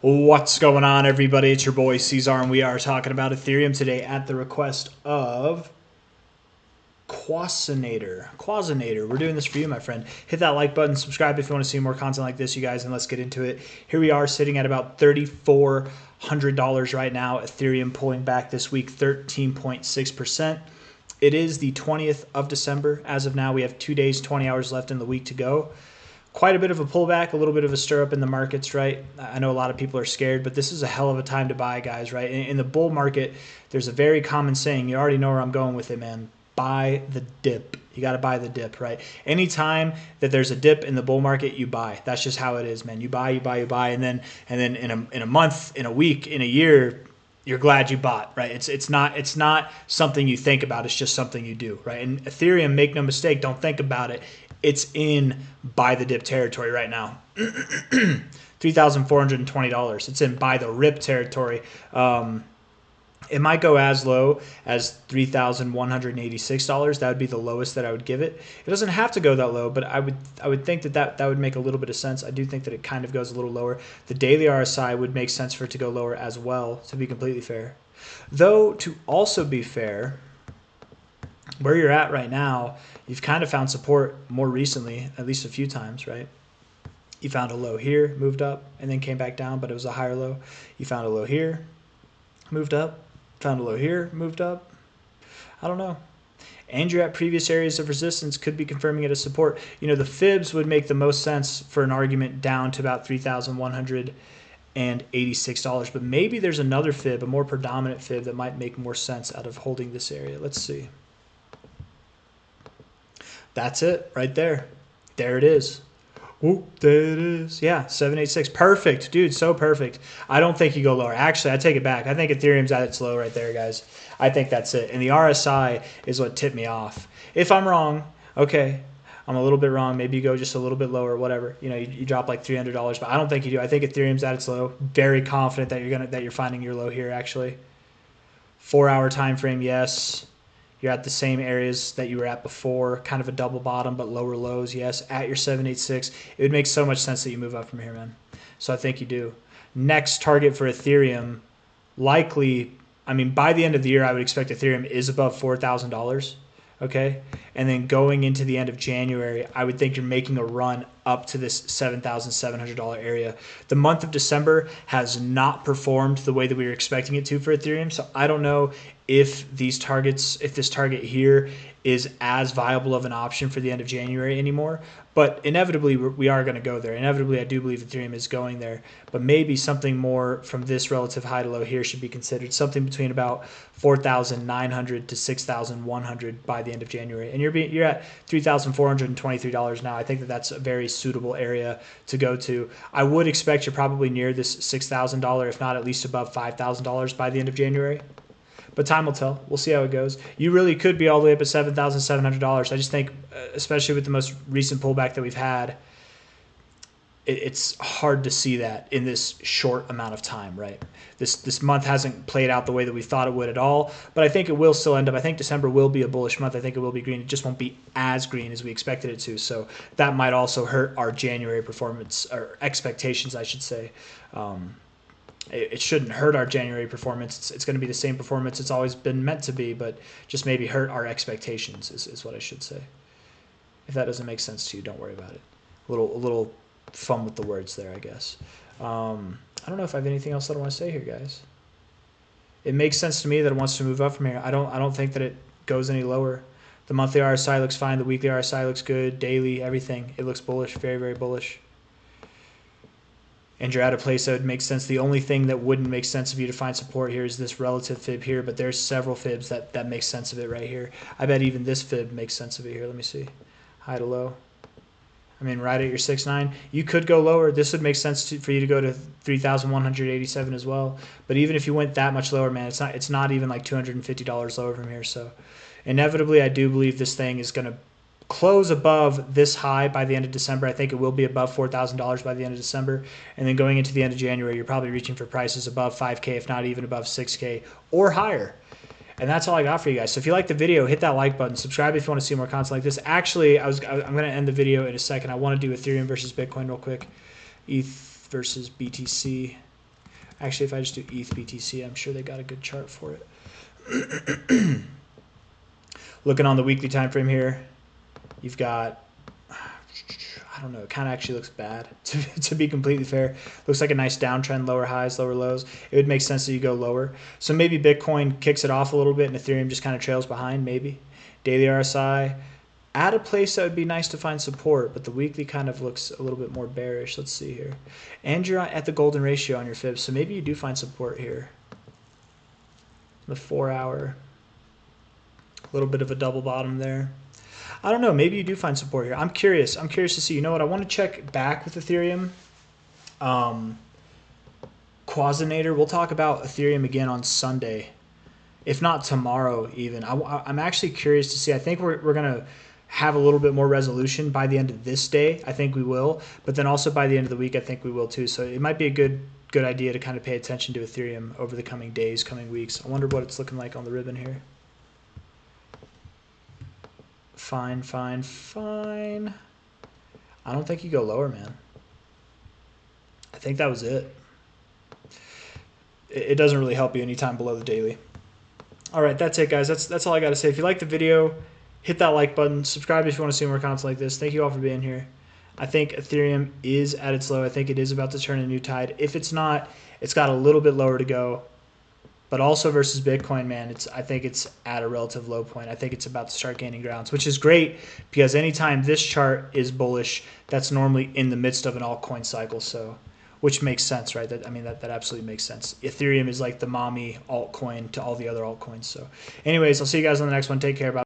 What's going on, everybody? It's your boy C-Zar, and we are talking about Ethereum today at the request of Quasinator. We're doing this for you, my friend. Hit that like button, subscribe if you want to see more content like this, you guys, and let's get into it. Here we are sitting at about $3,400 right now. Ethereum pulling back this week 13.6%. It is the 20th of December. As of now, we have 2 days, 20 hours left in the week to go. Quite a bit of a pullback, a little bit of a stir up in the markets, right? I know a lot of people are scared, but this is a hell of a time to buy, guys, right? In the bull market, there's a very common saying. You already know where I'm going with it, man. Buy the dip. You got to buy the dip, right? Anytime that there's a dip in the bull market, you buy. That's just how it is, man. You buy, and then in a month, in a week, in a year, you're glad you bought, right? It's not something you think about. It's just something you do, right? And Ethereum, make no mistake, don't think about it. It's in buy the dip territory right now. $3,420. It's in buy the rip territory. It might go as low as $3,186. That would be the lowest that I would give it. It doesn't have to go that low, but I would think that would make a little bit of sense. I do think that it kind of goes a little lower. The daily RSI would make sense for it to go lower as well, to be completely fair. Though, to also be fair, where you're at right now, you've kind of found support more recently, at least a few times, right? You found a low here, moved up, and then came back down, but it was a higher low. You found a low here, moved up, found a low here, moved up. I don't know. And you're at previous areas of resistance, could be confirming it as support. You know, the fibs would make the most sense for an argument down to about $3,186, but maybe there's another fib, a more predominant fib, that might make more sense out of holding this area. Let's see. That's it right there. There it is. Oh, there it is. Yeah, 786. Perfect, dude. So perfect. I don't think you go lower. Actually, I take it back. I think Ethereum's at its low right there, guys. I think that's it. And the RSI is what tipped me off. If I'm wrong, okay, I'm a little bit wrong. Maybe you go just a little bit lower, whatever. You know, you drop like $300, but I don't think you do. I think Ethereum's at its low. Very confident that you're finding your low here. Actually, 4-hour time frame, yes. You're at the same areas that you were at before, kind of a double bottom, but lower lows, yes, at your 786. It would make so much sense that you move up from here, man. So I think you do. Next target for Ethereum, likely, I mean, by the end of the year, I would expect Ethereum is above $4,000, okay? And then going into the end of January, I would think you're making a run up to this $7,700 area. The month of December has not performed the way that we were expecting it to for Ethereum, so I don't know if this target here is as viable of an option for the end of January anymore. But inevitably, we are going to go there. Inevitably, I do believe Ethereum is going there. But maybe something more from this relative high to low here should be considered. Something between about 4,900 to 6,100 by the end of January. And you're at $3,423 now. I think that's a very suitable area to go to. I would expect you're probably near this $6,000, if not at least above $5,000 by the end of January. But time will tell. We'll see how it goes. You really could be all the way up at $7,700. I just think, especially with the most recent pullback that we've had, it's hard to see that in this short amount of time, right? This month hasn't played out the way that we thought it would at all, but I think it will still end up. I think December will be a bullish month. I think it will be green. It just won't be as green as we expected it to. So that might also hurt our January performance, or expectations, I should say. It shouldn't hurt our January performance. It's going to be the same performance it's always been meant to be, but just maybe hurt our expectations is what I should say. If that doesn't make sense to you, don't worry about it. A little fun with the words there, I guess. I don't know if I have anything else that I want to say here, guys. It makes sense to me that it wants to move up from here. I don't think that it goes any lower. The monthly RSI looks fine. The weekly RSI looks good. Daily, everything. It looks bullish, very, very bullish. And you're at a place that would make sense. The only thing that wouldn't make sense of you to find support here is this relative fib here, but there's several fibs that make sense of it right here. I bet even this fib makes sense of it here. Let me see. High to low. I mean, right at your 6.9. You could go lower. This would make sense for you to go to 3,187 as well. But even if you went that much lower, man, it's not even like $250 lower from here. So inevitably, I do believe this thing is going to close above this high by the end of December. I think it will be above $4,000 by the end of December. And then going into the end of January, you're probably reaching for prices above 5K, if not even above 6K or higher. And that's all I got for you guys. So if you like the video, hit that like button. Subscribe if you want to see more content like this. Actually, I'm going to end the video in a second. I want to do Ethereum versus Bitcoin real quick. ETH versus BTC. Actually, if I just do ETH BTC, I'm sure they got a good chart for it. Looking on the weekly time frame here, you've got, I don't know, it kind of actually looks bad, to be completely fair. Looks like a nice downtrend, lower highs, lower lows. It would make sense that you go lower. So maybe Bitcoin kicks it off a little bit and Ethereum just kind of trails behind, maybe. Daily RSI, at a place that would be nice to find support, but the weekly kind of looks a little bit more bearish. Let's see here. And you're at the golden ratio on your fibs, so maybe you do find support here. The 4 hour, a little bit of a double bottom there. I don't know. Maybe you do find support here. I'm curious. I'm curious to see. You know what? I want to check back with Ethereum. Quasinator. We'll talk about Ethereum again on Sunday, if not tomorrow even. I'm actually curious to see. I think we're going to have a little bit more resolution by the end of this day. I think we will. But then also by the end of the week, I think we will too. So it might be a good idea to kind of pay attention to Ethereum over the coming days, coming weeks. I wonder what it's looking like on the ribbon here. Fine, fine, fine. I don't think you go lower, man. I think that was it. It doesn't really help you anytime below the daily. All right, that's it, guys. That's all I got to say. If you like the video, hit that like button. Subscribe if you want to see more content like this. Thank you all for being here. I think Ethereum is at its low. I think it is about to turn a new tide. If it's not, it's got a little bit lower to go. But also versus Bitcoin, man, I think it's at a relative low point. I think it's about to start gaining grounds, which is great because anytime this chart is bullish, that's normally in the midst of an altcoin cycle. So, which makes sense, right? That absolutely makes sense. Ethereum is like the mommy altcoin to all the other altcoins. So, anyways, I'll see you guys on the next one. Take care. Bye.